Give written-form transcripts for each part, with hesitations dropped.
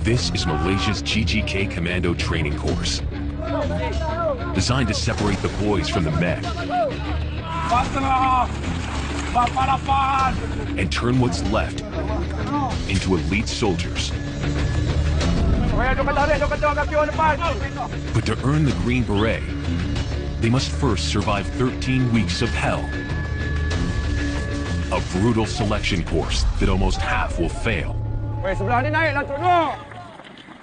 This is Malaysia's GGK Commando Training Course, designed to separate the boys from the men and turn what's left into elite soldiers. But to earn the Green Beret, they must first survive 13 weeks of hell. A brutal selection course that almost half will fail.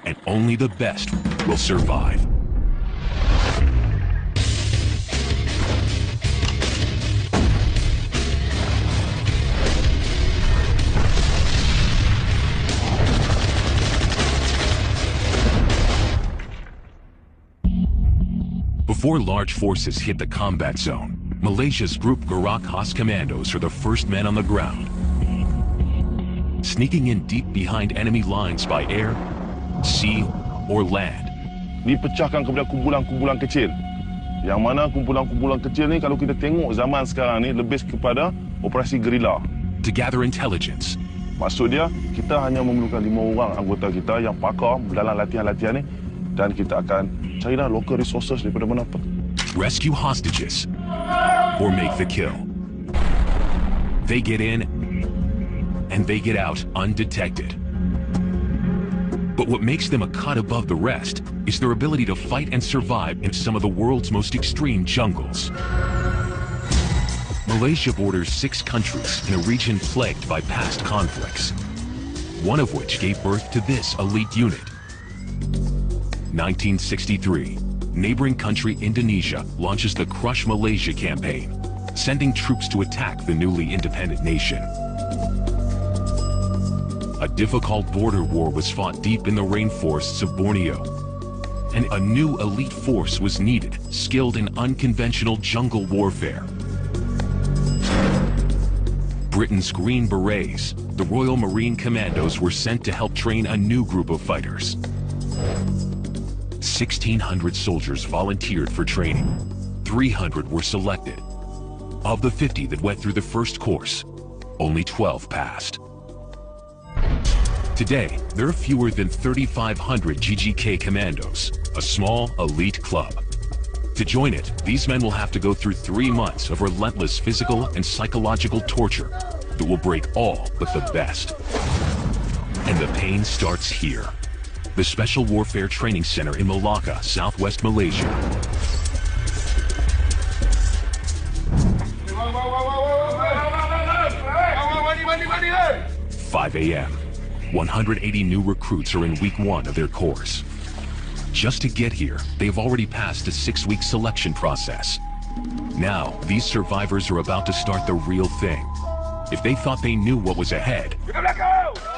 And only the best will survive. Before large forces hit the combat zone, Malaysia's Group Gerak Khas Commandos are the first men on the ground, sneaking in deep behind enemy lines by air, sea, or land. Dipecahkan kepada kumpulan-kumpulan kecil. Yang mana kumpulan-kumpulan kecil ni kalau kita tengok zaman sekarang ni lebih kepada operasi gerila. To gather intelligence. Maksud dia, kita hanya memerlukan 5 orang anggota kita yang pakar dalam latihan-latihan ni dan kita akan carilah local resources daripada mana pun. Rescue hostages or make the kill. They get in and they get out undetected. But what makes them a cut above the rest is their ability to fight and survive in some of the world's most extreme jungles. Malaysia borders 6 countries in a region plagued by past conflicts, one of which gave birth to this elite unit. 1963, neighboring country Indonesia launches the Crush Malaysia campaign, sending troops to attack the newly independent nation. A difficult border war was fought deep in the rainforests of Borneo, and a new elite force was needed, skilled in unconventional jungle warfare. Britain's Green Berets, the Royal Marine Commandos, were sent to help train a new group of fighters. 1,600 soldiers volunteered for training. 300 were selected. Of the 50 that went through the first course, only 12 passed. Today, there are fewer than 3,500 GGK Commandos, a small elite club. To join it, these men will have to go through 3 months of relentless physical and psychological torture that will break all but the best. And the pain starts here. The Special Warfare Training Center in Malacca, southwest Malaysia. 5 a.m. 180 new recruits are in week 1 of their course. Just to get here, they've already passed a 6-week selection process. Now, these survivors are about to start the real thing. If they thought they knew what was ahead,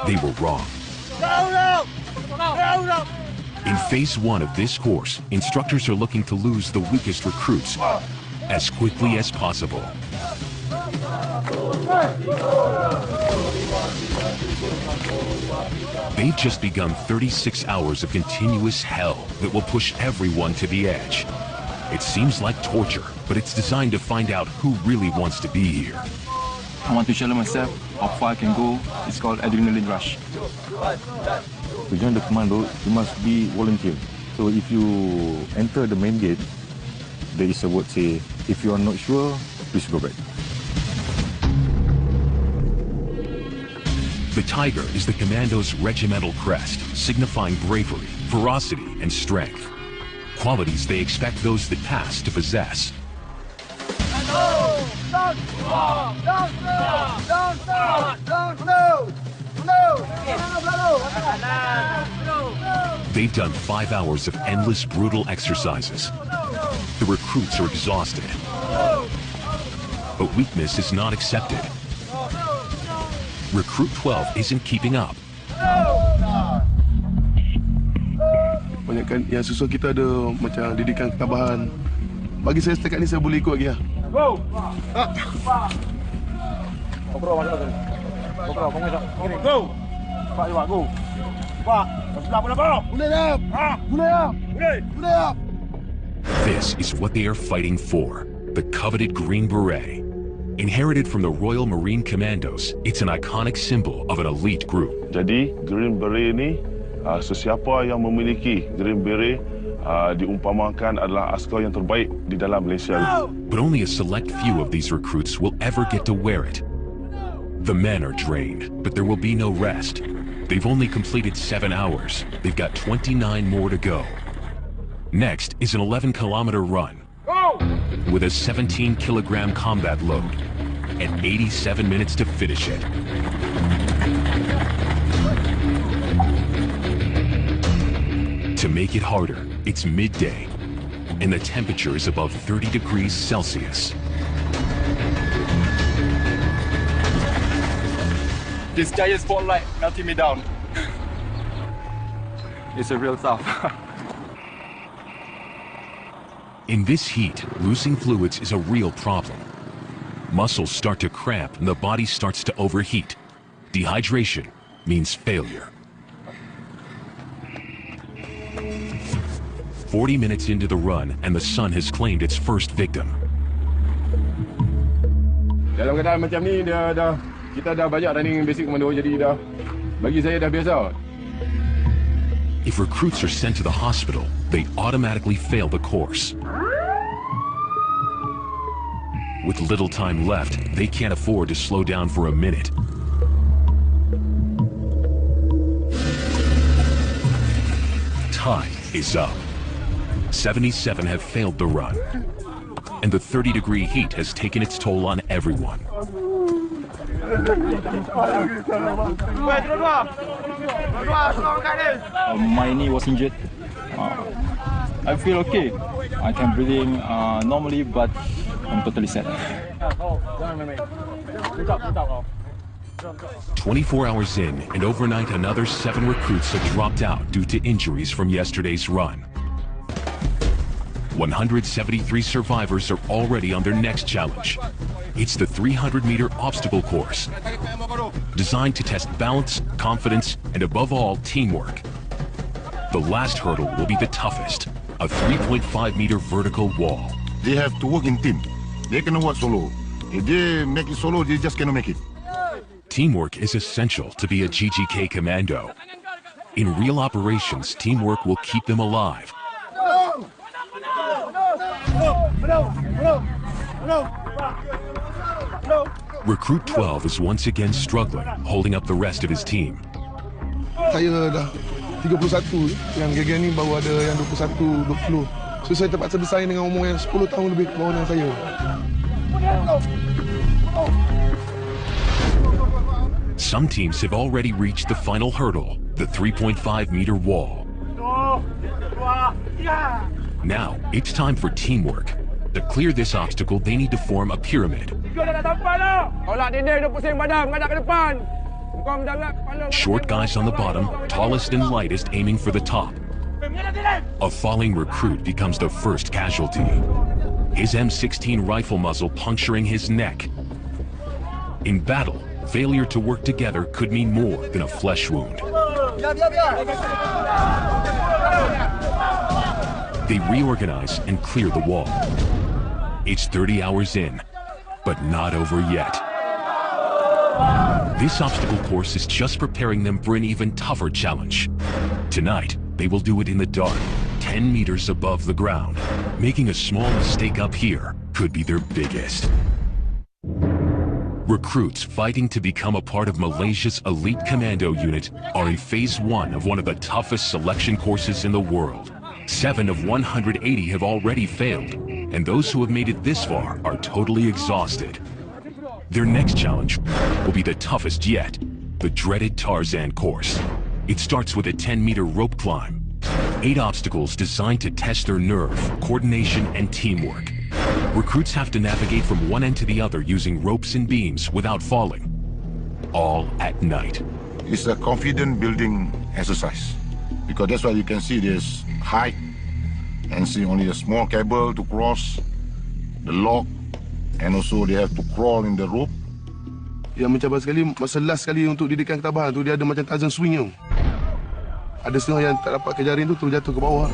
they were wrong. In phase 1 of this course, instructors are looking to lose the weakest recruits as quickly as possible. They've just begun 36 hours of continuous hell that will push everyone to the edge. It seems like torture, but it's designed to find out who really wants to be here. I want to challenge myself, how far I can go. It's called adrenaline rush. To join the commando, you must be volunteer. So if you enter the main gate, there is a word say, if you are not sure, please go back. The tiger is the commando's regimental crest, signifying bravery, ferocity, and strength. Qualities they expect those that pass to possess. They've done 5 hours of endless, brutal exercises. The recruits are exhausted. But weakness is not accepted. Recruit 12 isn't keeping up. Banyakkan yang susul kita ada macam didikan ketabahan. Bagi saya setakat ni saya boleh ikut lagi lah. Go! Go! Pak, go! Pak, sebelah boleh apa? Boleh dah! Boleh dah! Boleh! Boleh dah! This is what they are fighting for, the coveted Green Beret. Inherited from the Royal Marine Commandos, it's an iconic symbol of an elite group. Jadi, Green Beret ni, sesiapa yang memiliki Green Beret diumpamakan adalah askar yang terbaik di dalam Malaysia. But only a select few of these recruits will ever get to wear it. The men are drained, but there will be no rest. They've only completed 7 hours. They've got 29 more to go. Next is an 11-kilometer run with a 17-kilogram combat load and 87 minutes to finish it. To make it harder, it's midday, and the temperature is above 30 degrees Celsius. This giant spotlight melting me down. It's a real tough. In this heat, losing fluids is a real problem. Muscles start to cramp and the body starts to overheat. Dehydration means failure. 40 minutes into the run and the sun has claimed its first victim. Dalam keadaan macam ni, kita dah banyak running basic komando, jadi bagi saya dah biasa. If recruits are sent to the hospital, they automatically fail the course. With little time left, they can't afford to slow down for a minute. Time is up. 77 have failed the run, and the 30-degree heat has taken its toll on everyone. My knee was injured. I feel okay. I can breathe normally, but I'm totally sad. 24 hours in, and overnight another 7 recruits have dropped out due to injuries from yesterday's run. 173 survivors are already on their next challenge. It's the 300-meter obstacle course, designed to test balance, confidence, and above all, teamwork. The last hurdle will be the toughest, a 3.5-meter vertical wall. They have to work in team. They cannot work solo. If they make it solo, they just cannot make it. Teamwork is essential to be a GGK commando. In real operations, teamwork will keep them alive. Recruit 12 is once again struggling, holding up the rest of his team. Saya dah 31, yang geng ni baru ada yang 21, 20. So saya terpaksa bersaing dengan umur yang 10 tahun lebih ke bawah dengan saya. Some teams have already reached the final hurdle, the 3.5-meter wall. Now, it's time for teamwork. To clear this obstacle, they need to form a pyramid. Short guys on the bottom, tallest and lightest aiming for the top. A falling recruit becomes the first casualty. His M16 rifle muzzle puncturing his neck. In battle, failure to work together could mean more than a flesh wound. They reorganize and clear the wall. It's 30 hours in, but not over yet. This obstacle course is just preparing them for an even tougher challenge. Tonight, they will do it in the dark, 10 meters above the ground. Making a small mistake up here could be their biggest. Recruits fighting to become a part of Malaysia's elite commando unit are in phase 1 of one of the toughest selection courses in the world. 7 of 180 have already failed, and those who have made it this far are totally exhausted. Their next challenge will be the toughest yet, the dreaded Tarzan course. It starts with a 10-meter rope climb. 8 obstacles designed to test their nerve, coordination, and teamwork. Recruits have to navigate from one end to the other using ropes and beams without falling. All at night. It's a confident building exercise. Because that's why you can see there's height and see only a small cable to cross the lock, and also they have to crawl in the rope. Yang mencabar sekali, masa last sekali untuk didikan ketabahan tu, dia ada macam Tarzan swing tu. Ada setengah yang tak dapat kejaring tu jatuh ke bawah.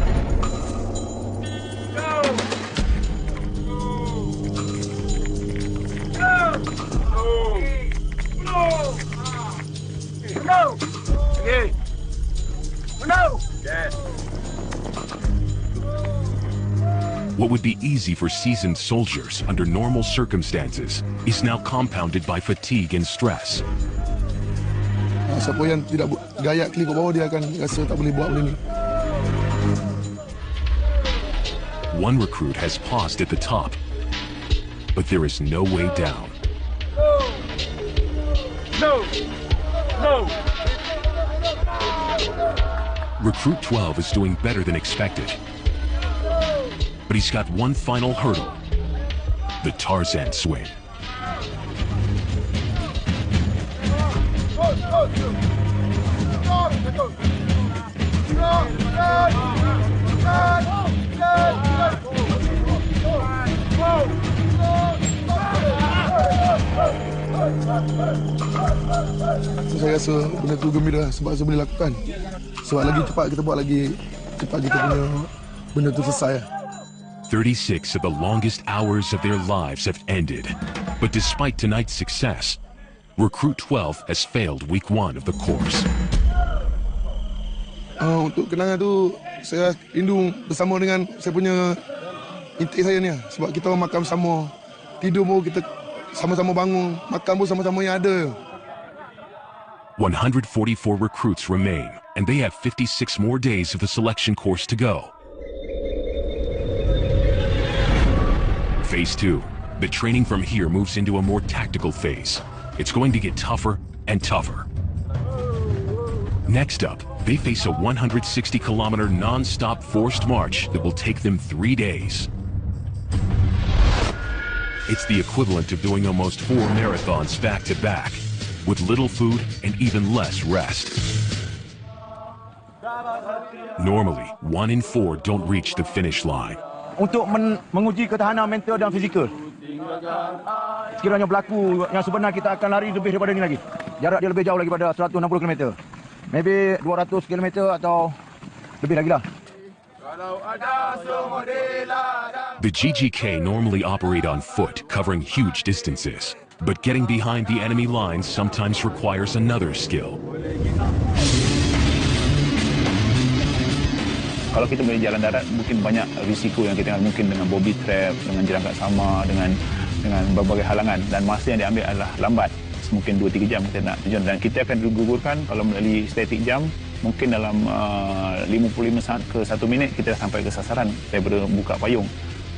What would be easy for seasoned soldiers under normal circumstances is now compounded by fatigue and stress. Siapa yang tidak gaya klik ke bawah, dia akan rasa tak boleh buat benda ni. One recruit has paused at the top, but there is no way down. No! No! Recruit 12 is doing better than expected. But he's got one final hurdle, the Tarzan swing. Saya rasa benda tu gembira sebab saya boleh lakukan. Sebab lagi cepat kita buat, lagi cepat kita punya benda tu selesai. 36 of the longest hours of their lives have ended. But despite tonight's success, Recruit 12 has failed week 1 of the course. Untuk kenangan tu, saya rindu bersama dengan saya punya intik saya ni. Sebab kita orang makan sama, tidur pun kita sama-sama bangun, makan pun sama-sama yang ada. 144 recruits remain, and they have 56 more days of the selection course to go. Phase 2. The training from here moves into a more tactical phase. It's going to get tougher and tougher. Next up, they face a 160-kilometer non-stop forced march that will take them 3 days. It's the equivalent of doing almost 4 marathons back-to-back, with little food and even less rest. Normally, 1 in 4 don't reach the finish line. Untuk menguji ketahanan mental dan fizikal. Sekiranya berlaku yang sebenar, kita akan lari lebih daripada ini lagi. Jarak dia lebih jauh lagi pada 160 km. Maybe 200 km atau lebih lagi lah. The GGK normally operate on foot, covering huge distances. But getting behind the enemy lines sometimes requires another skill. Kalau kita boleh jalan darat, mungkin banyak risiko yang kita mungkin dengan bobby trap, dengan jerangkak sama, dengan berbagai halangan, dan masa yang diambil adalah lambat. Mungkin 2-3 jam kita nak tujuan, dan kita akan digugurkan kalau melalui static jam, mungkin dalam 55 ke 1 minit kita dah sampai ke sasaran daripada buka payung.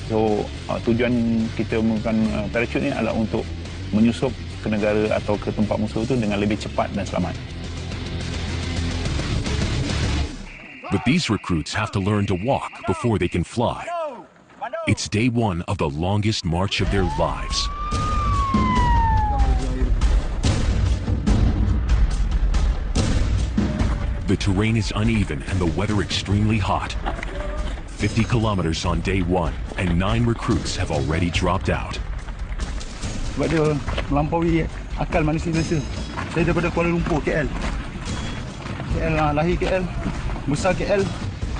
So tujuan kita menggunakan parachute ni adalah untuk menyusup ke negara atau ke tempat musuh itu dengan lebih cepat dan selamat. But these recruits have to learn to walk before they can fly. It's day 1 of the longest march of their lives. The terrain is uneven and the weather extremely hot. 50 kilometers on day 1, and 9 recruits have already dropped out. Sebab dia melampaui akal manusia biasa. Saya daripada Kuala Lumpur, KL. Lahir KL, besar KL.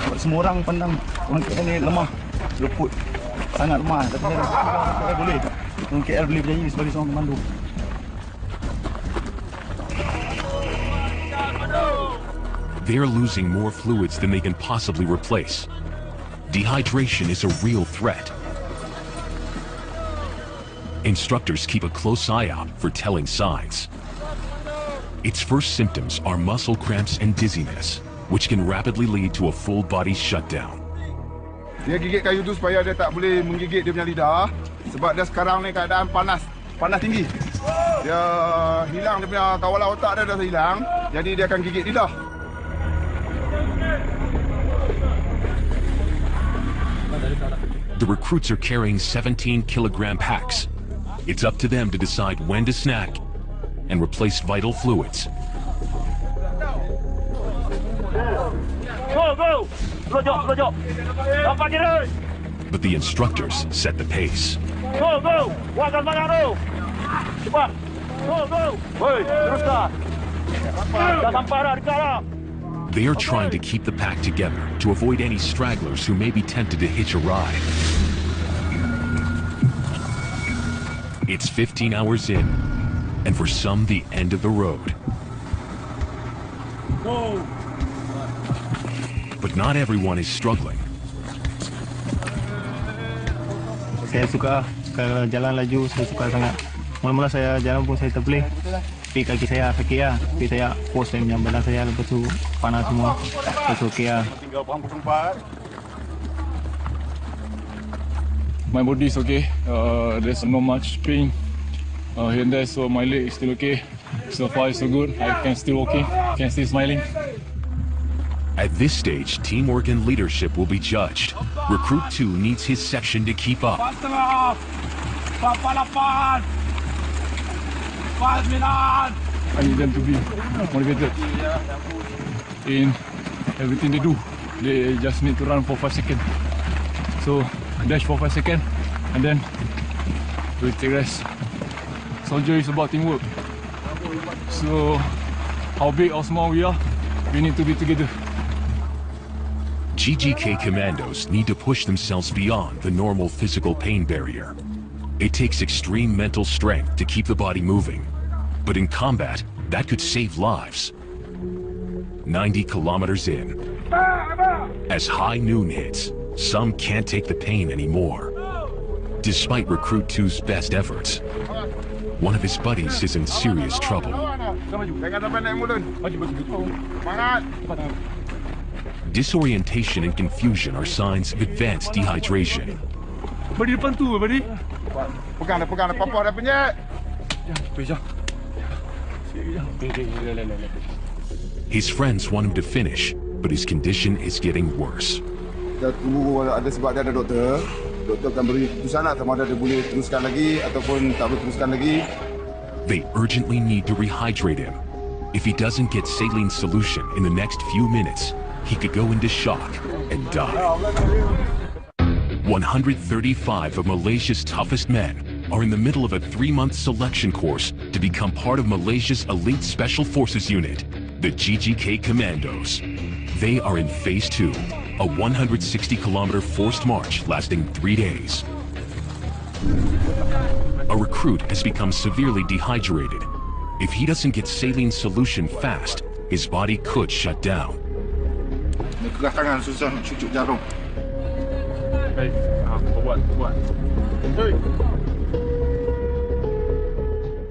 Sebab semua orang pandang orang KL ni lemah, leput, sangat lemah. Tapi saya boleh. Orang KL boleh berjaya sebagai seorang komando. They're losing more fluids than they can possibly replace. Dehydration is a real threat. Instructors keep a close eye out for telling signs. Its first symptoms are muscle cramps and dizziness, which can rapidly lead to a full body shutdown. Dia gigit kayu tu supaya dia tak boleh menggigit dia punya lidah. Sebab dia sekarang ni keadaan panas tinggi. Dia hilang dia punya kawalan otak dia dah hilang. Jadi dia akan gigit lidah. The recruits are carrying 17-kilogram packs. It's up to them to decide when to snack and replace vital fluids. Go! Lojok! Dapat kira! But the instructors set the pace. Go! Buatkan banyak tu! Cepat! Go! Hei, teruskan! Dah sampai dah, dekat dah! They are trying to keep the pack together to avoid any stragglers who may be tempted to hitch a ride. It's 15 hours in, and for some, the end of the road. But not everyone is struggling. saya suka jalan laju, saya suka sangat. Mula-mula saya jalan pun saya terpelih, tapi kaki saya sakit lah. Tapi saya pos saya punya badan saya, lepas tu panas semua, lepas tu okey lah. My body is okay. There's not much pain here and there, so my leg is still okay. So far, so good. I can still walking, can still smiling. At this stage, teamwork and leadership will be judged. Recruit 2 needs his section to keep up. I need them to be motivated in everything they do. They just need to run for 5 seconds. So dash for 5 seconds and then we take rest. Soldier is about teamwork. So how big or small we are, we need to be together. GGK commandos need to push themselves beyond the normal physical pain barrier. It takes extreme mental strength to keep the body moving. But in combat, that could save lives. 90 kilometers in. As high noon hits, some can't take the pain anymore. Despite Recruit 2's best efforts, one of his buddies is in serious trouble. Disorientation and confusion are signs of advanced dehydration. Badi depan tu, Badi. Pegang dah, papa dah penyet. His friends want him to finish, but his condition is getting worse. Kita tunggu ada sebab dia ada doktor. Doktor akan beri keputusan lah sama ada dia boleh teruskan lagi ataupun tak boleh teruskan lagi. They urgently need to rehydrate him. If he doesn't get saline solution in the next few minutes, he could go into shock and die. 135 of Malaysia's toughest men are in the middle of a 3-month selection course to become part of Malaysia's elite special forces unit, the GGK Commandos. They are in Phase 2, a 160-kilometer forced march lasting 3 days. A recruit has become severely dehydrated. If he doesn't get saline solution fast, his body could shut down. Keras tangan susah nak cucuk jarum. Baik, buat.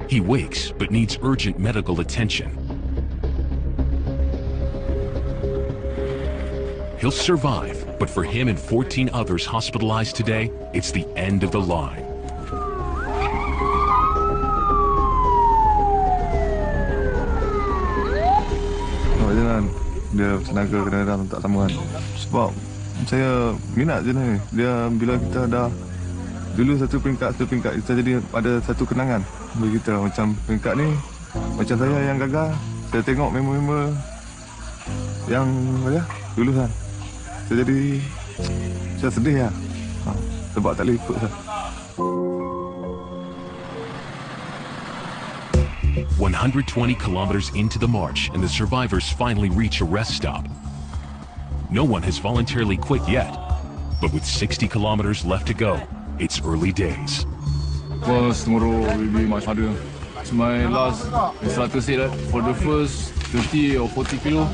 He wakes but needs urgent medical attention. He'll survive, but for him and 14 others hospitalized today, it's the end of the line. Dia tenaga kadang-kadang tak sama kan. Sebab saya minat je ni. Dia bila kita dah dulu satu peringkat kita jadi ada satu kenangan bagi kita. Macam peringkat ni, macam saya yang gagal, saya tengok member-member yang dulu kan. Saya jadi saya sedih lah. Sebab tak boleh ikut lah. 120 kilometers into the march, and the survivors finally reach a rest stop. No one has voluntarily quit yet, but with 60 kilometers left to go, it's early days. Because tomorrow will be much harder. It's my last instructor said that for the first 30 or 40 kilo,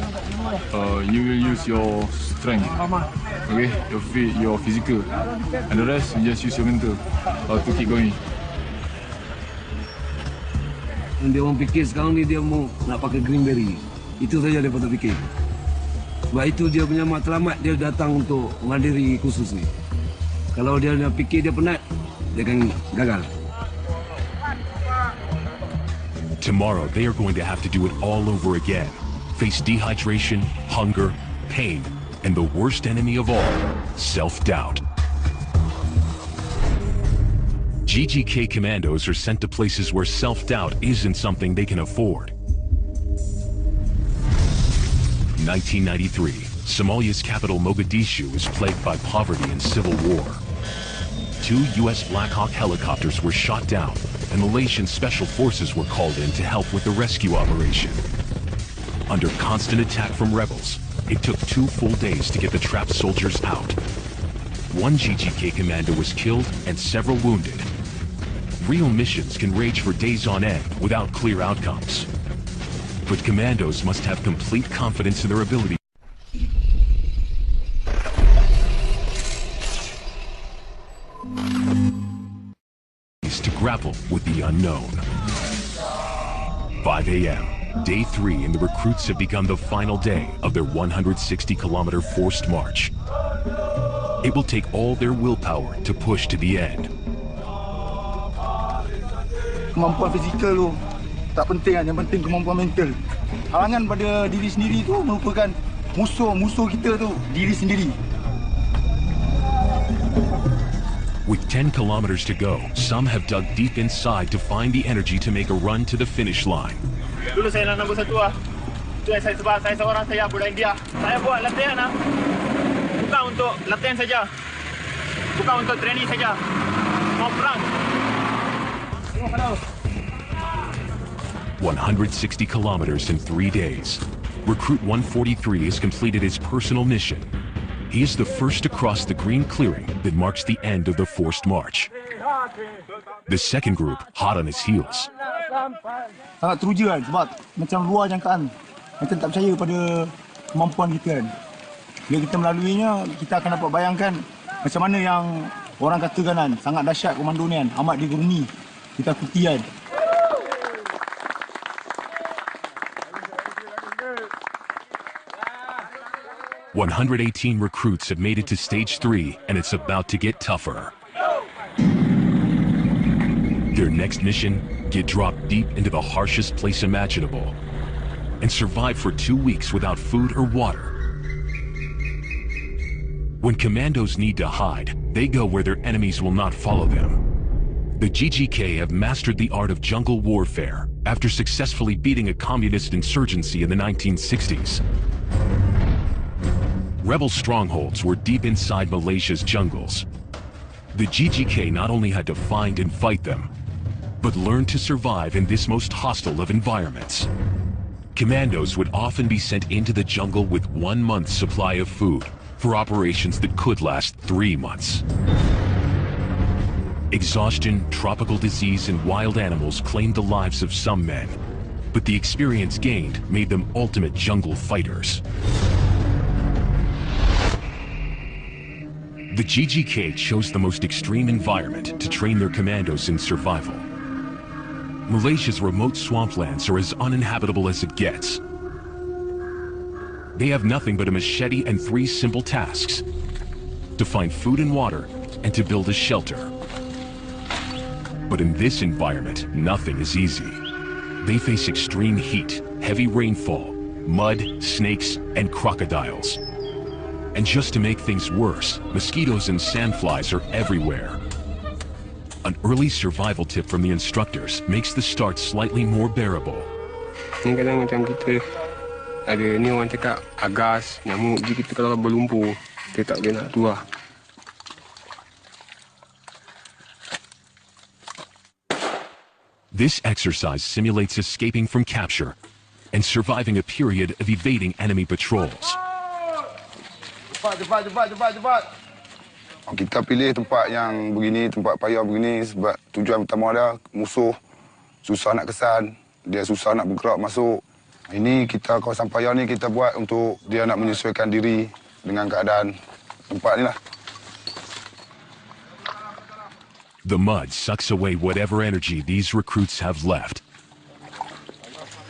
you will use your strength, okay, your physical, and the rest you just use your mental to keep going. Dia orang fikir sekarang ni dia mau nak pakai greenberry. Itu saja dia patut fikir. Sebab itu dia punya matlamat dia datang untuk menghadiri khusus ni. Kalau dia nak fikir dia penat, dia akan gagal. Tomorrow they are going to have to do it all over again. Face dehydration, hunger, pain, and the worst enemy of all, self-doubt. GGK commandos are sent to places where self-doubt isn't something they can afford. 1993, Somalia's capital Mogadishu is plagued by poverty and civil war. 2 U.S. Black Hawk helicopters were shot down, and Malaysian special forces were called in to help with the rescue operation. Under constant attack from rebels, it took 2 full days to get the trapped soldiers out. 1 GGK commando was killed and several wounded. Real missions can rage for days on end without clear outcomes. But commandos must have complete confidence in their ability. grapple with the unknown. 5 a.m. Day 3, and the recruits have begun the final day of their 160-kilometer forced march. It will take all their willpower to push to the end. Kemampuan fizikal tu tak penting kan, yang penting kemampuan mental. Halangan pada diri sendiri tu merupakan musuh kita tu diri sendiri. With 10 kilometers to go, some have dug deep inside to find the energy to make a run to the finish line. Dulu saya nak nombor 1 lah. Itu yang saya sebab saya seorang saya budak India. Saya buat latihan lah. Bukan untuk latihan saja. Bukan untuk training saja. Mau perang. 160 kilometers in 3 days. Recruit 143 has completed his personal mission. He is the first to cross the green clearing that marks the end of the forced march. The second group, hot on his heels. Sangat teruja kan, sebab macam luar jangkaan. Macam tak percaya pada kemampuan kita kan. Bila kita melaluinya, kita akan dapat bayangkan macam mana yang orang katakan kan, sangat dahsyat komando ni kan, amat digurungi. Kita ikuti kan. "118 recruits have made it to stage 3, and it's about to get tougher. Their next mission, get dropped deep into the harshest place imaginable and survive for 2 weeks without food or water. When commandos need to hide, they go where their enemies will not follow them. The GGK have mastered the art of jungle warfare after successfully beating a communist insurgency in the 1960s. Rebel strongholds were deep inside Malaysia's jungles. The GGK not only had to find and fight them, but learned to survive in this most hostile of environments. Commandos would often be sent into the jungle with 1 month's supply of food for operations that could last 3 months. Exhaustion, tropical disease, and wild animals claimed the lives of some men, but the experience gained made them ultimate jungle fighters. The GGK chose the most extreme environment to train their commandos in survival. Malaysia's remote swamplands are as uninhabitable as it gets. They have nothing but a machete and 3 simple tasks: to find food and water and to build a shelter. But in this environment, nothing is easy. They face extreme heat, heavy rainfall, mud, snakes, and crocodiles. And just to make things worse, mosquitoes and sandflies are everywhere. An early survival tip from the instructors makes the start slightly more bearable. Ni kadang macam kita ada ni orang cakap agas, nyamuk, jadi kita kalau berlumpur, kita tak boleh nak keluar. This exercise simulates escaping from capture and surviving a period of evading enemy patrols. Cepat. Kita pilih tempat yang begini, tempat payah begini sebab tujuan pertama dia musuh susah nak kesan, dia susah nak bergerak masuk. Ini kita kawasan payah ni kita buat untuk dia nak menyesuaikan diri dengan keadaan tempat ni lah. The mud sucks away whatever energy these recruits have left.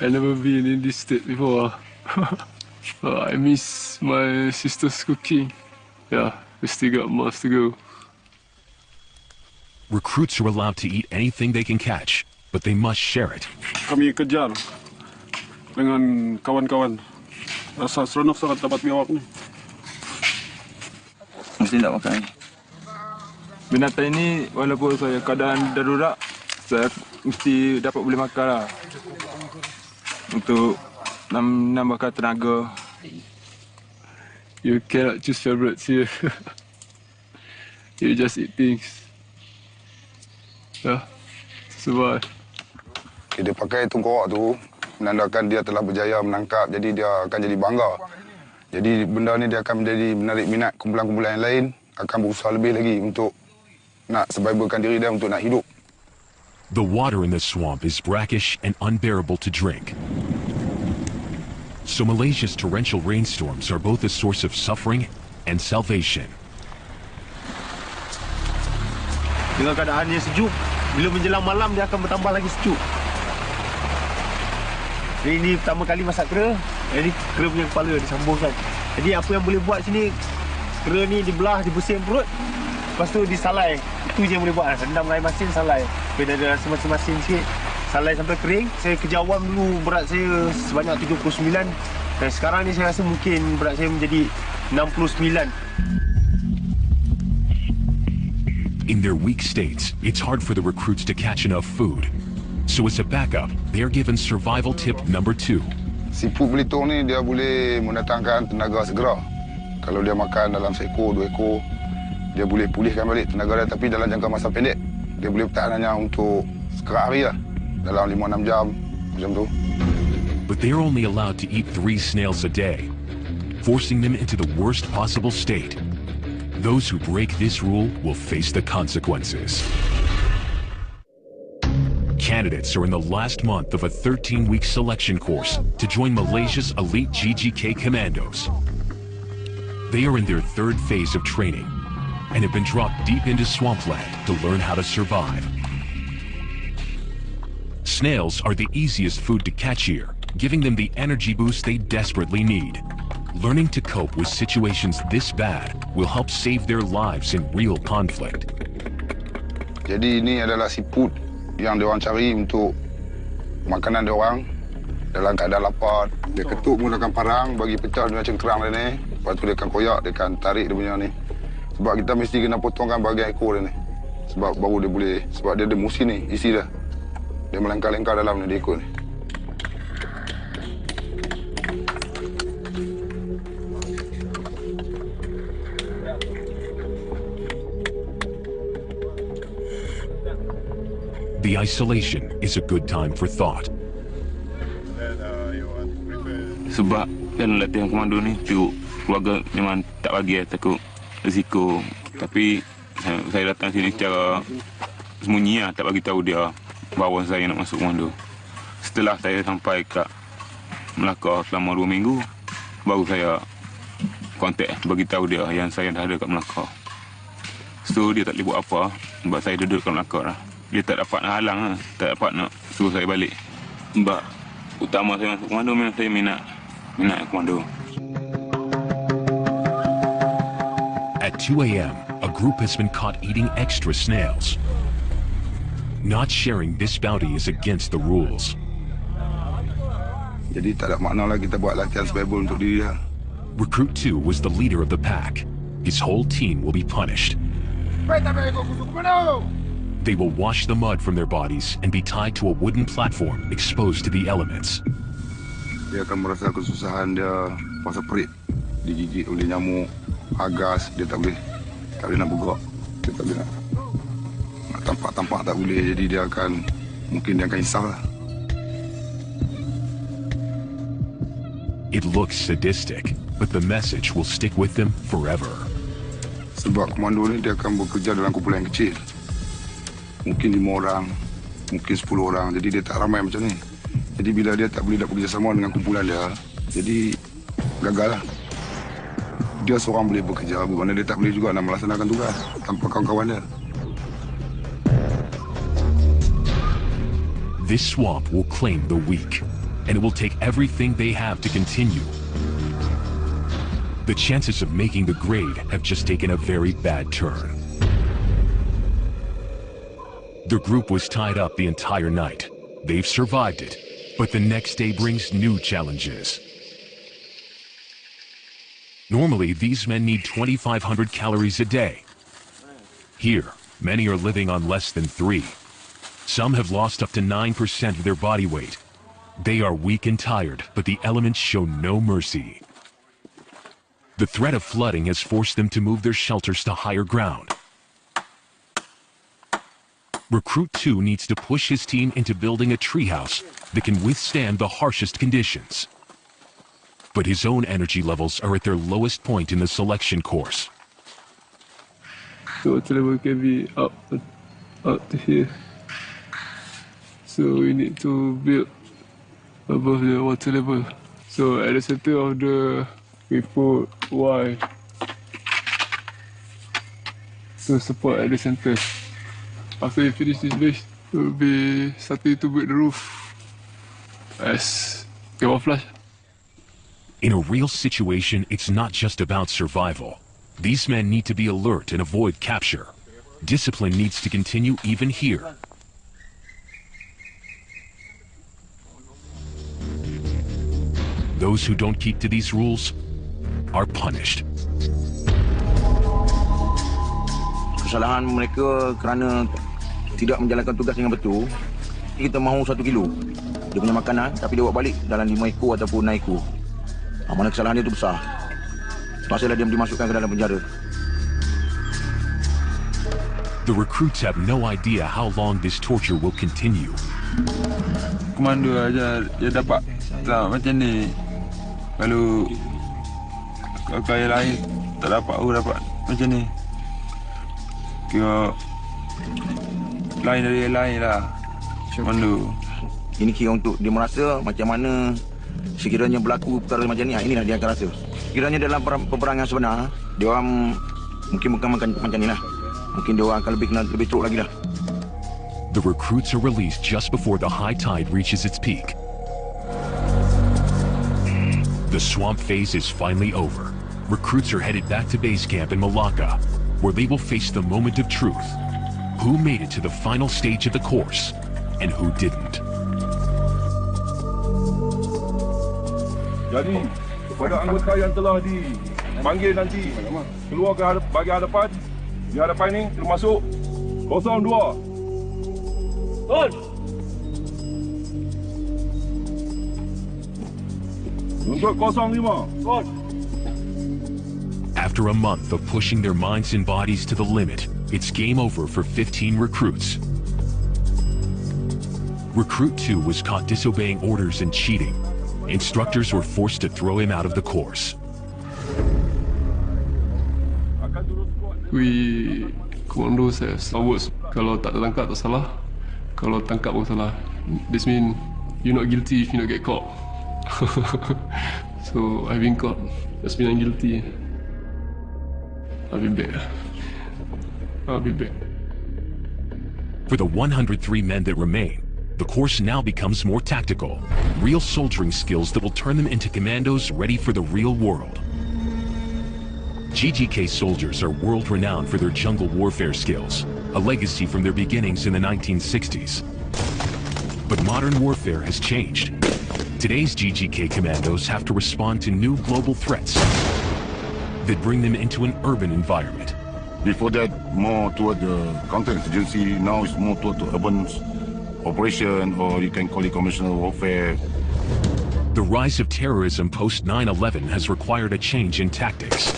I never been in this state before. I miss my sister's cooking. Yeah, we still got months to go. Recruits are allowed to eat anything they can catch, but they must share it. Kami kejar dengan kawan-kawan. Rasa seronok sangat dapat biawak ni. Mesti tak makan ni. Binatang ini walaupun saya keadaan darurat, saya mesti dapat boleh makan lah. Untuk nambahkan tenaga. You cannot choose favorites here. You just eat things. Yeah, survive. Dia pakai tungkok tu menandakan dia telah berjaya menangkap, jadi dia akan jadi bangga. Jadi benda ni dia akan menjadi menarik minat kumpulan-kumpulan yang lain, akan berusaha lebih lagi untuk nak survivalkan diri dia, untuk nak hidup. The water in the swamp is brackish and unbearable to drink. So Malaysia's torrential rainstorms are both a source of suffering and salvation. Dengan keadaan yang sejuk, Bila menjelang malam dia akan bertambah lagi sejuk. Jadi ini pertama kali masak kera. Jadi kera punya kepala disambungkan. Jadi apa yang boleh buat sini, kera ni dibelah, dibersihin perut. Lepas tu disalai. Itu je yang boleh buat. Rendam air masin, salai. Bila ada rasa masin-masin sikit, salai sampai kering. Saya kerja awam dulu, berat saya sebanyak 79. Dan sekarang ni saya rasa mungkin berat saya menjadi 69. In their weak states, it's hard for the recruits to catch enough food. So as a backup, they are given survival tip number 2. Siput belitung ni dia boleh mendatangkan tenaga segera. Kalau dia makan dalam seekor, 2 ekor, dia boleh pulihkan balik tenaga dia, tapi dalam jangka masa pendek dia boleh bertahan hanya untuk sekerat hari lah, dalam 5-6 jam macam tu. But they're only allowed to eat 3 snails a day, forcing them into the worst possible state. Those who break this rule will face the consequences. Candidates are in the last month of a 13-week selection course to join Malaysia's elite GGK commandos. They are in their 3rd phase of training and have been dropped deep into swampland to learn how to survive. Snails are the easiest food to catch here, giving them the energy boost they desperately need. Learning to cope with situations this bad will help save their lives in real conflict. Jadi ini adalah siput yang diorang cari untuk makanan diorang dalam keadaan lapar. Dia ketuk menggunakan parang bagi pecah dengan cengkerang dia ni. Lepas tu dia akan koyak, dia akan tarik dia punya ni. Sebab kita mesti kena potongkan bahagian ekor dia ni. Sebab baru dia boleh, sebab dia ada musi ni, isi dah. Dia melengkar-lengkar dalam ni, dia ekor ni. The isolation is a good time for thought. Sebab dalam latihan komando ni, keluarga memang tak bagi takut risiko. Tapi saya datang sini secara sembunyi lah, tak bagi tahu dia bahawa saya nak masuk komando. Setelah saya sampai kat Melaka selama 2 minggu, baru saya kontak bagi tahu dia yang saya dah ada kat Melaka. So dia tak boleh buat apa sebab saya duduk kat Melaka lah. Dia tak dapat nak halang lah, tak dapat nak suruh saya balik. Sebab utama saya masuk komando memang saya minat komando. At 2 a.m., a group has been caught eating extra snails. Not sharing this bounty is against the rules. Jadi tak ada makna lah kita buat latihan survival untuk diri dia. Recruit 2 was the leader of the pack. His whole team will be punished. They will wash the mud from their bodies and be tied to a wooden platform exposed to the elements. Dia akan merasa kesusahan, dia rasa perih, digigit oleh nyamuk, agas, dia tak boleh nak bergerak, dia tak boleh nak tampak tak boleh, jadi dia akan insaf lah. It looks sadistic, but the message will stick with them forever. Sebab komando ni dia akan bekerja dalam kumpulan yang kecil. Mungkin 5 orang, mungkin 10 orang, jadi dia tak ramai macam ni. Jadi bila dia tak boleh nak bekerjasama dengan kumpulan dia, jadi gagal lah. Dia seorang boleh bekerja, bermakna dia tak boleh juga nak melaksanakan tugas tanpa kawan-kawan dia. This swamp will claim the weak, and it will take everything they have to continue. The chances of making the grade have just taken a very bad turn. The group was tied up the entire night. They've survived it, but the next day brings new challenges. Normally, these men need 2,500 calories a day. Here, many are living on less than 3. Some have lost up to 9% of their body weight. They are weak and tired, but the elements show no mercy. The threat of flooding has forced them to move their shelters to higher ground. Recruit 2 needs to push his team into building a treehouse that can withstand the harshest conditions. But his own energy levels are at their lowest point in the selection course. So water level can be up to here. So we need to build above the water level. So at the center of we put Y to support at the center. after we finish this base, we'll be starting to build the roof as camouflage. In a real situation, it's not just about survival. These men need to be alert and avoid capture. Discipline needs to continue even here. Those who don't keep to these rules are punished. Kesalahan mereka kerana tidak menjalankan tugas dengan betul. Kita mahu 1 kilo dia punya makanan, tapi dia buat balik dalam 5 ekor ataupun 6 ekor. Mana kesalahan dia tu besar. Pastilah dia dimasukkan ke dalam penjara. The recruits have no idea how long this torture will continue. Komando aja dia dapat lah macam ni. Kalau kakak lain tak dapat, aku dapat macam ni. Kira lain dari lain lah. Komando. Ini kira untuk dia merasa macam mana sekiranya berlaku perkara macam ni, inilah dia akan rasa. Sekiranya dalam peperangan sebenar, dia orang mungkin bukan macam ni lah. Mungkin dia orang akan lebih teruk lagi lah. The recruits are released just before the high tide reaches its peak. The swamp phase is finally over. Recruits are headed back to base camp in Malacca, where they will face the moment of truth. Who made it to the final stage of the course, and who didn't. Jadi, kepada anggota yang telah dipanggil nanti keluar ke bahagian hadapan, di hadapan ini termasuk 02. Tuan. Untuk 05. Tuan. After a month of pushing their minds and bodies to the limit, it's game over for 15 recruits. Recruit 2 was caught disobeying orders and cheating. Instructors were forced to throw him out of the course. We commando says awards. Kalau tak tertangkap tak salah. Kalau tangkap pun salah. This mean you're not guilty if you not get caught. So I've been caught. That's mean I'm guilty. I'll be back. I'll be back. For the 103 men that remain, the course now becomes more tactical. Real soldiering skills that will turn them into commandos ready for the real world. GGK soldiers are world-renowned for their jungle warfare skills, a legacy from their beginnings in the 1960s. But modern warfare has changed. Today's GGK commandos have to respond to new global threats that bring them into an urban environment. Before that, more toward the counterinsurgency. Now it's more toward the urban operation, or you can call it conventional warfare. The rise of terrorism post 9/11 has required a change in tactics.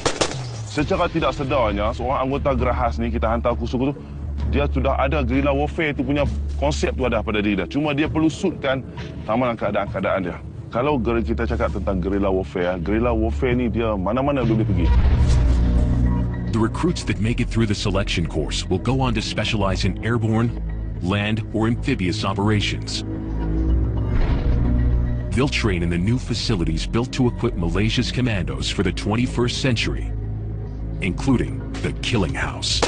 Secara tidak sedarnya, seorang anggota gerahas ni kita hantar kursus tu, dia sudah ada guerrilla warfare tu punya konsep tu ada pada diri dia. Cuma dia perlu suitkan sama dengan keadaan-keadaan dia. Kalau kita cakap tentang guerrilla warfare ni dia mana-mana boleh pergi. The recruits that make it through the selection course will go on to specialize in airborne, land, or amphibious operations. They'll train in the new facilities built to equip Malaysia's commandos for the 21st century, including the Killing House.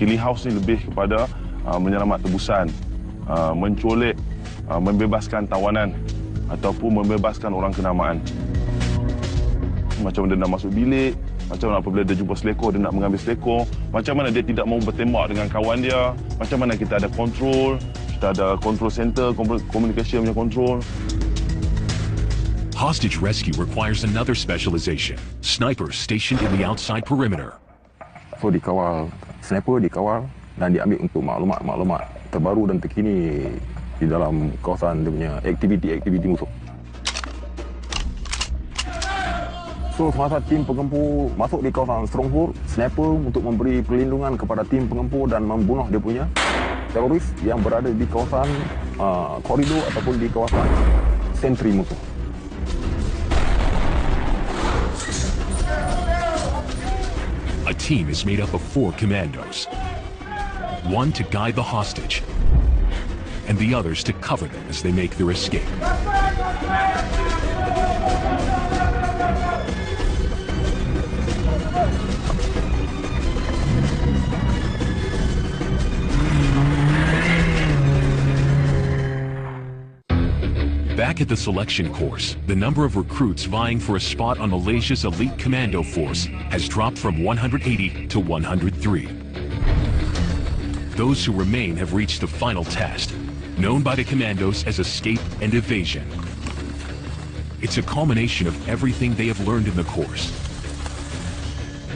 Killing House ni lebih kepada menyelamat tebusan, menculik, membebaskan tawanan ataupun membebaskan orang kenamaan. Macam mana dia nak masuk bilik, macam mana apabila dia jumpa selekor, dia nak mengambil selekor, macam mana dia tidak mahu bertembak dengan kawan dia, macam mana kita ada control, kita ada control center, communication punya control. Hostage rescue requires another specialization, snipers stationed in the outside perimeter. So dikawal, sniper dikawal dan diambil untuk maklumat terbaru dan terkini di dalam kawasan dia punya aktiviti musuh. So semasa tim penggempur masuk di kawasan stronghold, sniper untuk memberi perlindungan kepada tim penggempur dan membunuh dia punya teroris yang berada di kawasan koridor ataupun di kawasan sentri musuh. A team is made up of 4 commandos. One to guide the hostage, and the others to cover them as they make their escape. Back at the selection course, the number of recruits vying for a spot on Malaysia's elite commando force has dropped from 180 to 103. Those who remain have reached the final test, known by the commandos as escape and evasion. It's a culmination of everything they have learned in the course.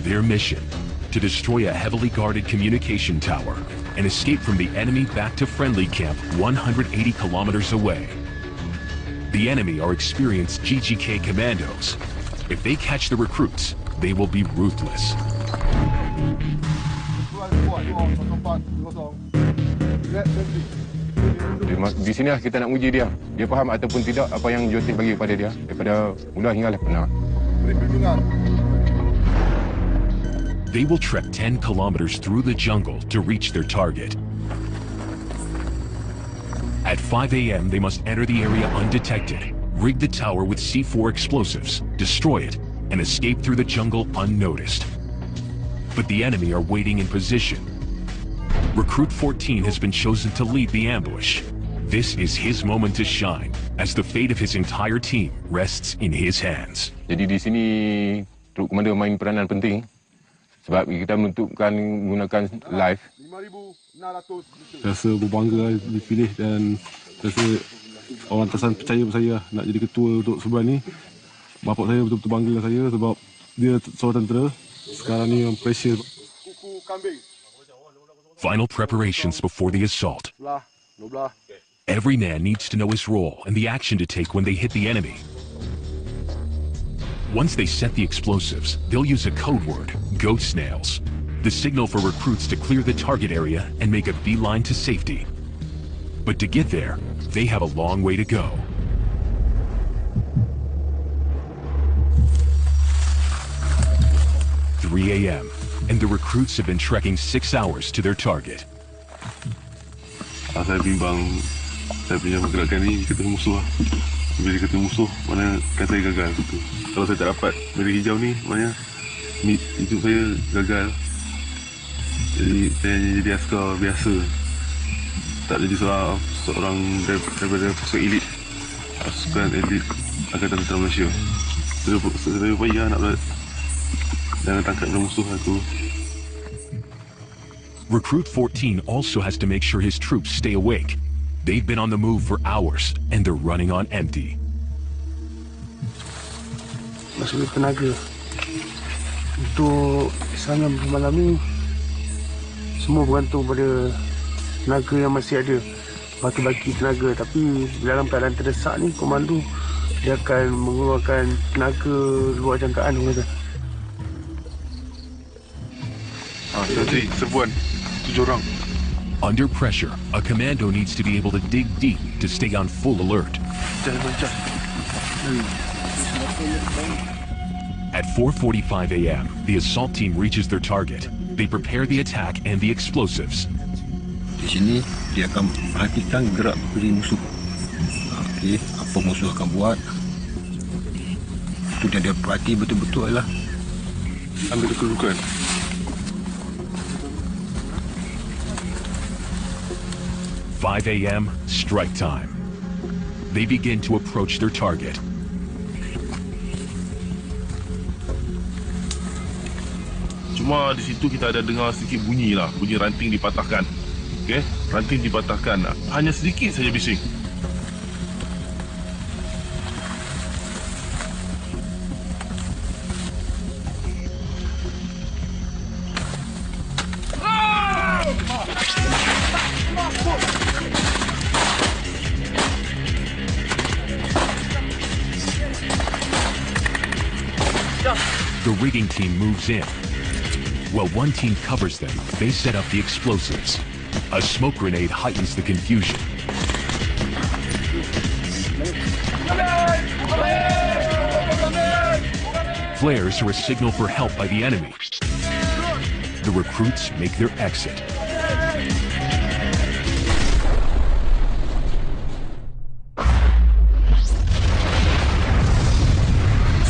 Their mission, to destroy a heavily guarded communication tower and escape from the enemy back to friendly camp 180 kilometers away. The enemy are experienced GGK commandos. If they catch the recruits, they will be ruthless. Di sini lah kita nak uji dia. Dia faham ataupun tidak apa yang Jotih bagi kepada dia daripada mula hingga lepas. They will trek 10 kilometers through the jungle to reach their target. At 5 a.m., they must enter the area undetected, rig the tower with C4 explosives, destroy it, and escape through the jungle unnoticed. But the enemy are waiting in position. Recruit 14 has been chosen to lead the ambush. This is his moment to shine, as the fate of his entire team rests in his hands. Jadi di sini Truk Komando main peranan penting sebab kita menentukan menggunakan live. Rasa berbangga dipilih dan rasa orang atasan percaya pada saya nak jadi ketua untuk sebuah ni. Bapak saya betul-betul bangga dengan saya sebab dia seorang tentera. Sekarang ni yang pressure. Final preparations before the assault. Every man needs to know his role and the action to take when they hit the enemy. Once they set the explosives, they'll use a code word, goat snails, the signal for recruits to clear the target area and make a beeline to safety. But to get there, they have a long way to go. – 3 a.m. and the recruits have been trekking 6 hours to their target. Saya bimbang saya punya pergerakan ni ketemu musuh. Bila ketemu musuh, mana kan saya gagal gitu. Kalau saya tak dapat beri hijau ni, maknanya hidup saya gagal. Jadi saya jadi askar biasa. Tak jadi seorang daripada pasukan elit. Pasukan elit Angkatan Tentera Malaysia. Saya payah nak jangan tangkap musuh aku. Recruit 14 also has to make sure his troops stay awake. They've been on the move for hours and they're running on empty. Masih tenaga untuk serangan malam ni semua bergantung pada tenaga yang masih ada, baki-baki tenaga. Tapi dalam keadaan terdesak ni, komando dia akan mengeluarkan tenaga luar jangkaan. Jadi serbuan 7 orang. Under pressure, a commando needs to be able to dig deep to stay on full alert. At 4:45 a.m., the assault team reaches their target. They prepare the attack and the explosives. Di sini dia akan perhatikan gerak beri musuh. Okey, apa musuh akan buat? Itu dia perhati betul-betul adalah ambil kedudukan. 5 a.m., strike time. They begin to approach their target. Cuma di situ kita ada dengar sedikit bunyi lah, bunyi ranting dipatahkan. Okey, ranting dipatahkan. Hanya sedikit saja bising. The rigging team moves in. While one team covers them, they set up the explosives. A smoke grenade heightens the confusion. Flares are a signal for help by the enemy. The recruits make their exit.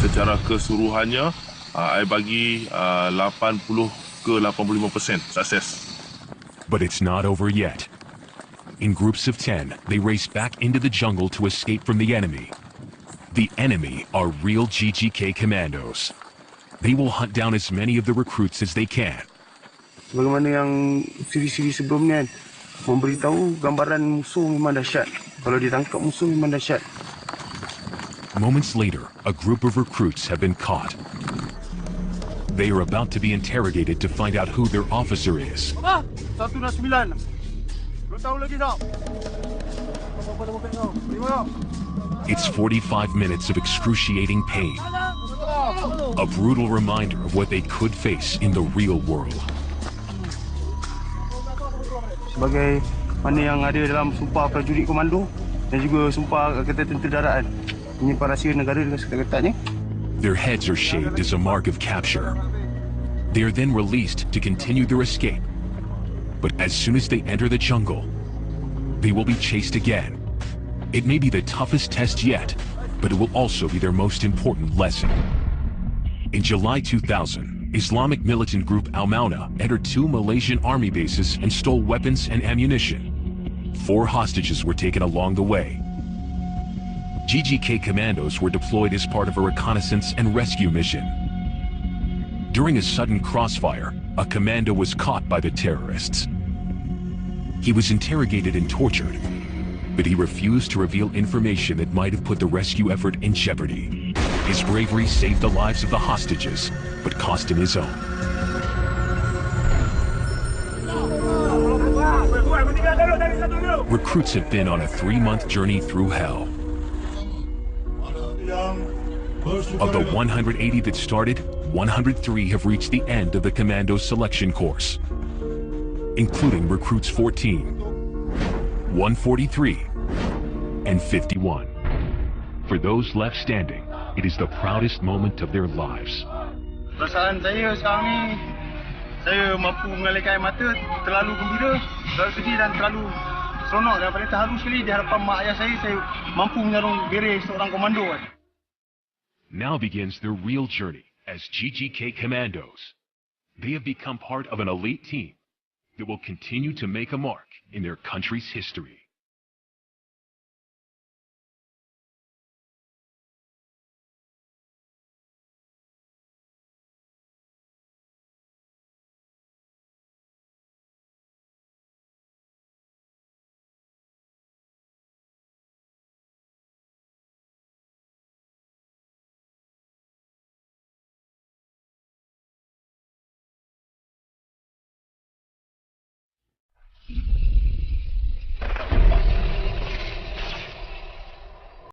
Secara keseluruhannya, saya bagi 80 ke 85% sukses. But it's not over yet. In groups of 10, they race back into the jungle to escape from the enemy. The enemy are real GGK commandos. They will hunt down as many of the recruits as they can. Bagaimana yang siri-siri sebelum ni kan, memberitahu gambaran musuh memang dahsyat. Kalau ditangkap musuh memang dahsyat. Moments later, a group of recruits have been caught. They are about to be interrogated to find out who their officer is. 109. Belum tahu lagi tak? It's 45 minutes of excruciating pain. A brutal reminder of what they could face in the real world. Sebagai mana yang ada dalam sumpah prajurit komando dan juga sumpah kata tentera daratan, menyimpan rahsia negara dengan seketat-ketatnya. Their heads are shaved as a mark of capture. They are then released to continue their escape. But as soon as they enter the jungle, they will be chased again. It may be the toughest test yet, but it will also be their most important lesson. In July 2000, Islamic militant group Al-Mauna entered 2 Malaysian army bases and stole weapons and ammunition. 4 hostages were taken along the way. GGK commandos were deployed as part of a reconnaissance and rescue mission. During a sudden crossfire, a commando was caught by the terrorists. He was interrogated and tortured, but he refused to reveal information that might have put the rescue effort in jeopardy. His bravery saved the lives of the hostages, but cost him his own. Recruits have been on a 3-month journey through hell. Of the 180 that started, 103 have reached the end of the commando selection course, including recruits 14, 143, and 51. For those left standing, it is the proudest moment of their lives. Perasaan saya sekarang ni, saya mampu mengalihkan air mata, terlalu gembira, terlalu sedih dan terlalu seronok dan paling terharu sekali di hadapan mak ayah saya mampu menyarung beret seorang komando. Now begins their real journey as GGK commandos. They have become part of an elite team that will continue to make a mark in their country's history.